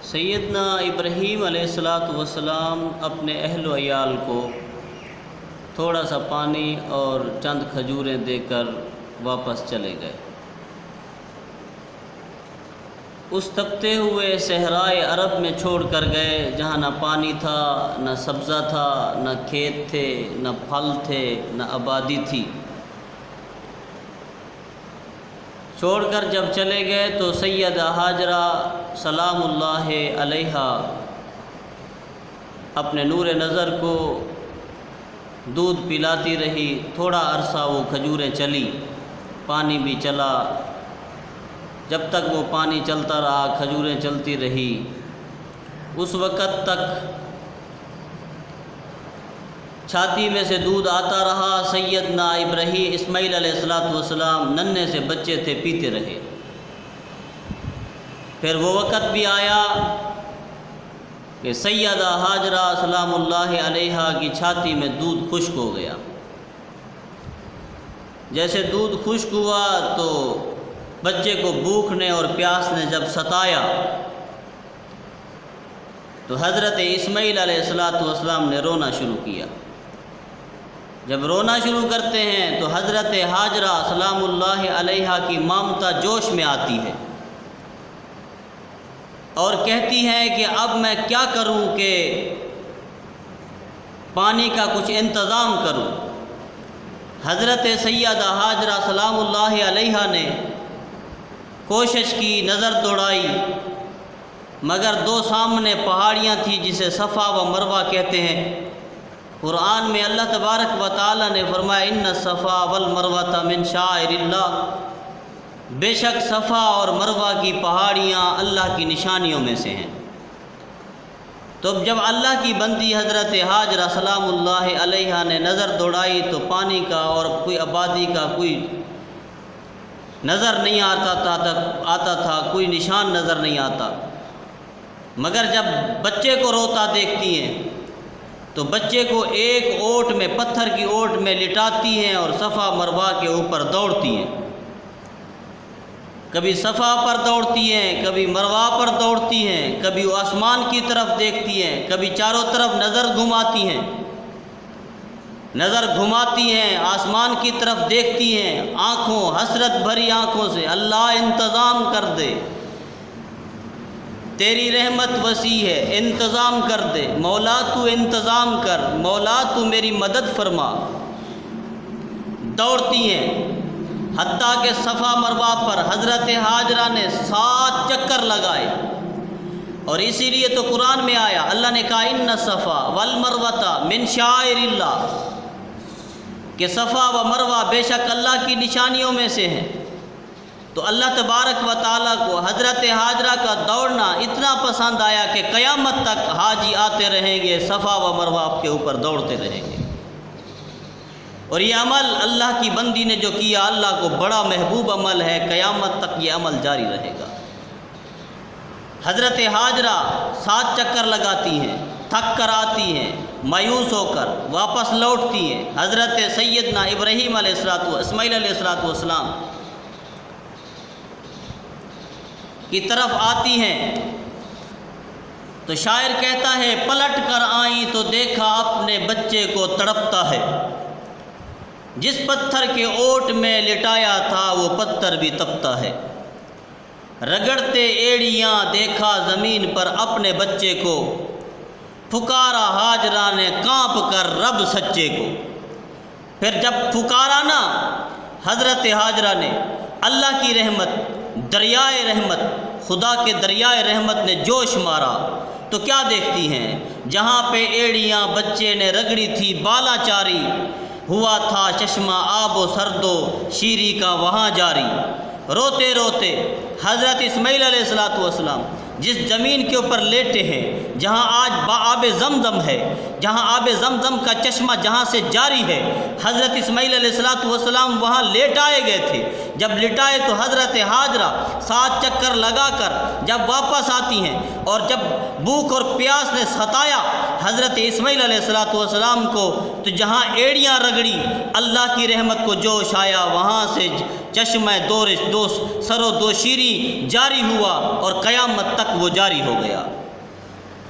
سیدنا ابراہیم علیہ السلام اپنے اہل و عیال کو تھوڑا سا پانی اور چند کھجوریں دے کر واپس چلے گئے۔ اس تپتے ہوئے صحرائے عرب میں چھوڑ کر گئے جہاں نہ پانی تھا، نہ سبزہ تھا، نہ کھیت تھے، نہ پھل تھے، نہ آبادی تھی۔ چھوڑ کر جب چلے گئے تو سیدہ ہاجرہ سلام اللہ علیہا اپنے نور نظر کو دودھ پلاتی رہی۔ تھوڑا عرصہ وہ کھجوریں چلی، پانی بھی چلا۔ جب تک وہ پانی چلتا رہا، کھجوریں چلتی رہی، اس وقت تک چھاتی میں سے دودھ آتا رہا۔ سیدنا ابراہیم اسماعیل علیہ السلام ننھے سے بچے تھے، پیتے رہے۔ پھر وہ وقت بھی آیا کہ سیدہ ہاجرہ سلام اللہ علیہا کی چھاتی میں دودھ خشک ہو گیا۔ جیسے دودھ خشک ہوا تو بچے کو بھوک نے اور پیاس نے جب ستایا تو حضرت اسماعیل علیہ السلام نے رونا شروع کیا۔ جب رونا شروع کرتے ہیں تو حضرت ہاجرہ سلام اللہ علیہا کی مامتا جوش میں آتی ہے اور کہتی ہیں کہ اب میں کیا کروں کہ پانی کا کچھ انتظام کروں۔ حضرت سیدہ ہاجرہ سلام اللہ علیہا نے کوشش کی، نظر دوڑائی، مگر دو سامنے پہاڑیاں تھیں جسے صفا و مروہ کہتے ہیں۔ قرآن میں اللہ تبارک و تعالی نے فرمایا ان الصفا والمروہ من شعائر اللہ، بے شک صفا اور مروہ کی پہاڑیاں اللہ کی نشانیوں میں سے ہیں۔ تو جب اللہ کی بندی حضرت ہاجرہ سلام اللہ علیہا نے نظر دوڑائی تو پانی کا اور کوئی آبادی کا کوئی نظر نہیں آتا تھا، کوئی نشان نظر نہیں آتا، مگر جب بچے کو روتا دیکھتی ہیں تو بچے کو ایک اوٹ میں، پتھر کی اوٹ میں لٹاتی ہیں اور صفا مروہ کے اوپر دوڑتی ہیں۔ کبھی صفا پر دوڑتی ہیں، کبھی مروہ پر دوڑتی ہیں، کبھی وہ آسمان کی طرف دیکھتی ہیں، کبھی چاروں طرف نظر گھماتی ہیں، آسمان کی طرف دیکھتی ہیں، آنکھوں حسرت بھری آنکھوں سے اللہ انتظام کر دے، تیری رحمت وسیع ہے، انتظام کر دے، مولا تو انتظام کر، مولا تو میری مدد فرما۔ دوڑتی ہیں، حتیٰ کہ صفا مروہ پر حضرت ہاجرہ نے 7 چکر لگائے، اور اسی لیے تو قرآن میں آیا، اللہ نے کہا ان الصفا والمروہ من شعائر اللہ، کہ صفا و مروہ بے شک اللہ کی نشانیوں میں سے ہیں۔ تو اللہ تبارک و تعالیٰ کو حضرت ہاجرہ کا دوڑنا اتنا پسند آیا کہ قیامت تک حاجی آتے رہیں گے، صفا و مروہ کے اوپر دوڑتے رہیں گے۔ اور یہ عمل اللہ کی بندی نے جو کیا، اللہ کو بڑا محبوب عمل ہے، قیامت تک یہ عمل جاری رہے گا۔ حضرت ہاجرہ 7 چکر لگاتی ہیں، تھک کر آتی ہیں، مایوس ہو کر واپس لوٹتی ہیں۔ حضرت سیدنا ابراہیم اسماعیل علیہ السلام کی طرف آتی ہیں تو شاعر کہتا ہے پلٹ کر آئیں تو دیکھا اپنے بچے کو تڑپتا ہے، جس پتھر کے اوٹ میں لٹایا تھا وہ پتھر بھی تپتا ہے، رگڑتے ایڑیاں دیکھا زمین پر اپنے بچے کو، پھکارا ہاجرہ نے کانپ کر رب سچے کو۔ پھر جب پھکارا نا حضرت ہاجرہ نے، اللہ کی رحمت، دریائے رحمت، خدا کے دریائے رحمت نے جوش مارا تو کیا دیکھتی ہیں، جہاں پہ ایڑیاں بچے نے رگڑی تھی بالا چاری، ہوا تھا چشمہ آب و سرد و شیری کا وہاں جاری۔ روتے روتے حضرت اسماعیل علیہ السلام جس زمین کے اوپر لیٹے ہیں، جہاں آج آب زمزم ہے، جہاں آب زمزم کا چشمہ جہاں سے جاری ہے، حضرت اسماعیل علیہ السلام وہاں لیٹائے گئے تھے۔ جب لٹائے تو حضرت ہاجرہ 7 چکر لگا کر جب واپس آتی ہیں، اور جب بھوک اور پیاس نے ستایا حضرت اسماعیل علیہ السلام کو، تو جہاں ایڑیاں رگڑی اللہ کی رحمت کو جوش آیا، وہاں سے چشمہ سر و دوشیری جاری ہوا اور قیامت تک وہ جاری ہو گیا۔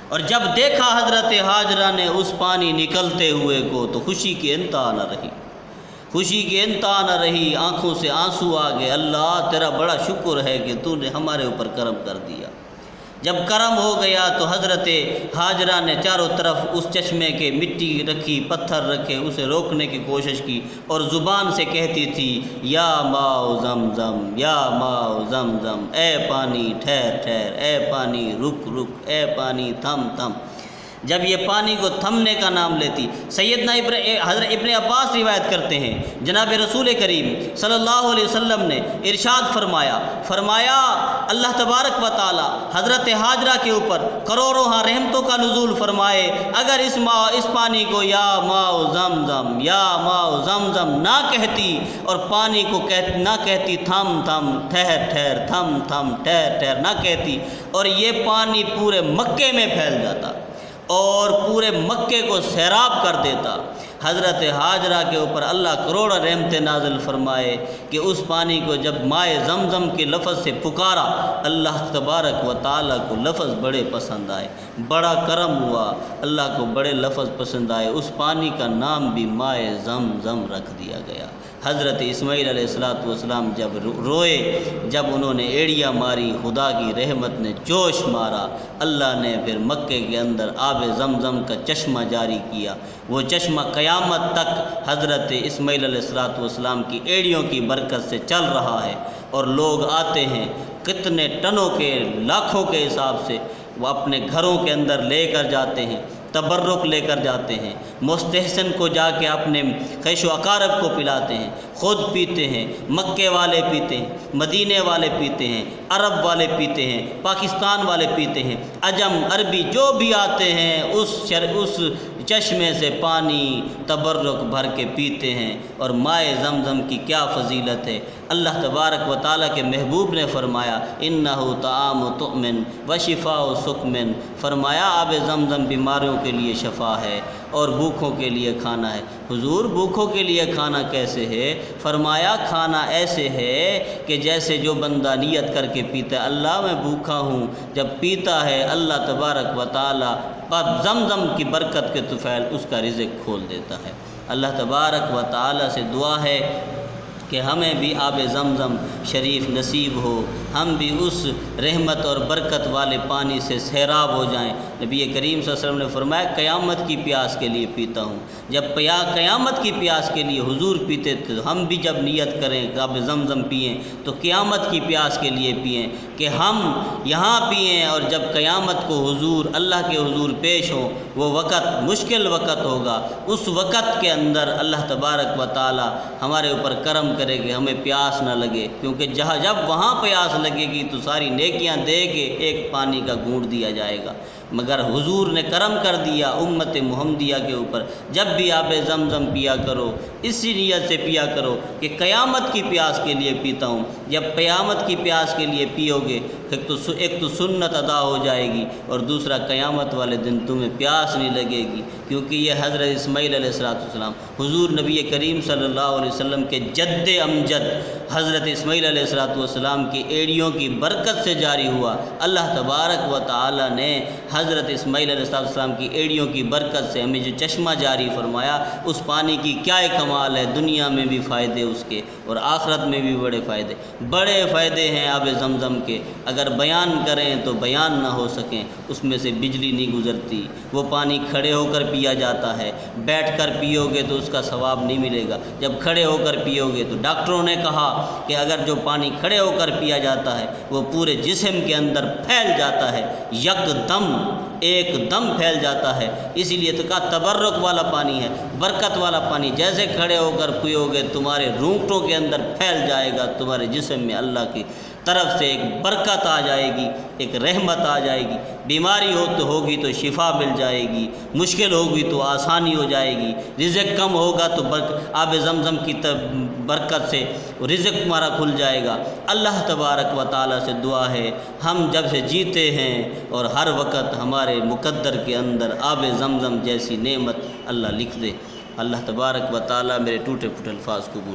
اور جب دیکھا حضرت ہاجرہ نے اس پانی نکلتے ہوئے کو تو خوشی کی انتہا نہ رہی، خوشی کی انتہا نہ رہی، آنکھوں سے آنسو آ گئے۔ اللہ تیرا بڑا شکر ہے کہ تو نے ہمارے اوپر کرم کر دیا۔ جب کرم ہو گیا تو حضرت ہاجرہ نے چاروں طرف اس چشمے کے مٹی رکھی، پتھر رکھے، اسے روکنے کی کوشش کی، اور زبان سے کہتی تھی یا ماء زمزم، یا ماء زمزم، اے پانی ٹھہر ٹھہر، اے پانی رک رک، اے پانی تھم تھم۔ جب یہ پانی کو تھمنے کا نام لیتی، سیدنا حضرت ابن عباس روایت کرتے ہیں، جناب رسول کریم صلی اللہ علیہ وسلم نے ارشاد فرمایا اللہ تبارک و تعالی حضرت ہاجرہ کے اوپر کروڑوں رحمتوں کا نزول فرمائے اگر اس پانی کو یا ماء زمزم، یا ماء زمزم نہ کہتی، اور پانی کو نہ کہتی تھم تھم، ٹھہر ٹھہر، تھم تھم، ٹھہر ٹھہر نہ کہتی، اور یہ پانی پورے مکے میں پھیل جاتا اور پورے مکے کو سیراب کر دیتا۔ حضرت ہاجرہ کے اوپر اللہ کروڑوں رحمتیں نازل فرمائے کہ اس پانی کو جب مائے زمزم کے لفظ سے پکارا، اللہ تبارک و تعالیٰ کو لفظ بڑے پسند آئے، بڑا کرم ہوا، اللہ کو بڑے لفظ پسند آئے، اس پانی کا نام بھی مائے زمزم رکھ دیا گیا۔ حضرت اسماعیل علیہ السلام جب روئے، جب انہوں نے ایڑیاں ماری، خدا کی رحمت نے جوش مارا، اللہ نے پھر مکے کے اندر آب زمزم کا چشمہ جاری کیا۔ وہ چشمہ قیامت تک حضرت اسماعیل علیہ السلام کی ایڑیوں کی برکت سے چل رہا ہے، اور لوگ آتے ہیں کتنے ٹنوں کے، لاکھوں کے حساب سے، وہ اپنے گھروں کے اندر لے کر جاتے ہیں، تبرک لے کر جاتے ہیں، مستحسن کو جا کے اپنے خیش و اقارب کو پلاتے ہیں، خود پیتے ہیں، مکے والے پیتے ہیں، مدینے والے پیتے ہیں، عرب والے پیتے ہیں، پاکستان والے پیتے ہیں، عجم عربی جو بھی آتے ہیں اس چشمے سے پانی تبرک بھر کے پیتے ہیں۔ اور مائے زمزم کی کیا فضیلت ہے! اللہ تبارک و تعالیٰ کے محبوب نے فرمایا انہو طعام تؤمن و شفاء سقمن، فرمایا آب زمزم بیماریوں کے لیے شفا ہے اور بھوکوں کے لیے کھانا ہے۔ حضور بھوکوں کے لیے کھانا کیسے ہے؟ فرمایا کھانا ایسے ہے کہ جیسے جو بندہ نیت کر کے پیتا ہے اللہ میں بھوکا ہوں، جب پیتا ہے اللہ تبارک و تعالیٰ زمزم کی برکت کے طفیل اس کا رزق کھول دیتا ہے۔ اللہ تبارک و تعالیٰ سے دعا ہے کہ ہمیں بھی آب زمزم شریف نصیب ہو، ہم بھی اس رحمت اور برکت والے پانی سے سیراب ہو جائیں۔ نبی کریم صلی اللہ علیہ وسلم نے فرمایا قیامت کی پیاس کے لیے پیتا ہوں۔ جب قیامت کی پیاس کے لیے حضور پیتے تھے، ہم بھی جب نیت کریں کہ آب زمزم پئیں تو قیامت کی پیاس کے لیے پئیں، کہ ہم یہاں پئیں اور جب قیامت کو حضور اللہ کے حضور پیش ہوں، وہ وقت مشکل وقت ہوگا، اس وقت کے اندر اللہ تبارک و تعالی ہمارے اوپر کرم کرے کہ ہمیں پیاس نہ لگے، کیونکہ جب وہاں پیاس لگے گی تو ساری نیکیاں دے کے ایک پانی کا گھونٹ دیا جائے گا، مگر حضور نے کرم کر دیا امت محمدیہ کے اوپر۔ جب بھی آب زمزم پیا کرو اسی نیت سے پیا کرو کہ قیامت کی پیاس کے لیے پیتا ہوں۔ جب قیامت کی پیاس کے لیے پیو گے ایک تو سنت ادا ہو جائے گی، اور دوسرا قیامت والے دن تمہیں پیاس نہیں لگے گی، کیونکہ یہ حضرت اسماعیل علیہ السلام حضور نبی کریم صلی اللہ علیہ وسلم کے جد امجد حضرت اسماعیل علیہ السلام کی ایڑیوں کی برکت سے جاری ہوا۔ اللہ تبارک و تعالی نے حضرت اسماعیل علیہ السلام کی ایڑیوں کی برکت سے ہمیں جو چشمہ جاری فرمایا، اس پانی کی کیا کمال ہے! دنیا میں بھی فائدے اس کے اور آخرت میں بھی بڑے فائدے ہیں آب زمزم کے، اگر بیان کریں تو بیان نہ ہو سکیں، اس میں سے بجلی نہیں گزرتی۔ وہ پانی کھڑے ہو کر پیا جاتا ہے، بیٹھ کر پیو گے تو اس کا ثواب نہیں ملے گا، جب کھڑے ہو کر پیو گے تو ڈاکٹروں نے کہا کہ اگر جو پانی کھڑے ہو کر پیا جاتا ہے وہ پورے جسم کے اندر پھیل جاتا ہے، یک دم ایک دم پھیل جاتا ہے۔ اسی لیے تو کہا تبرک والا پانی ہے، برکت والا پانی، جیسے کھڑے ہو کر پیو گے تمہارے رونگٹوں کے اندر پھیل جائے گا، تمہارے جسم میں اللہ کی طرف سے ایک برکت آ جائے گی، ایک رحمت آ جائے گی۔ بیماری ہوگی تو شفا مل جائے گی، مشکل ہوگی تو آسانی ہو جائے گی، رزق کم ہوگا تو آب زمزم کی برکت سے رزق تمہارا کھل جائے گا۔ اللہ تبارک و تعالیٰ سے دعا ہے ہم جب سے جیتے ہیں اور ہر وقت ہمارے مقدر کے اندر آب زمزم جیسی نعمت اللہ لکھ دے۔ اللہ تبارک و تعالیٰ میرے ٹوٹے پھوٹے الفاظ قبول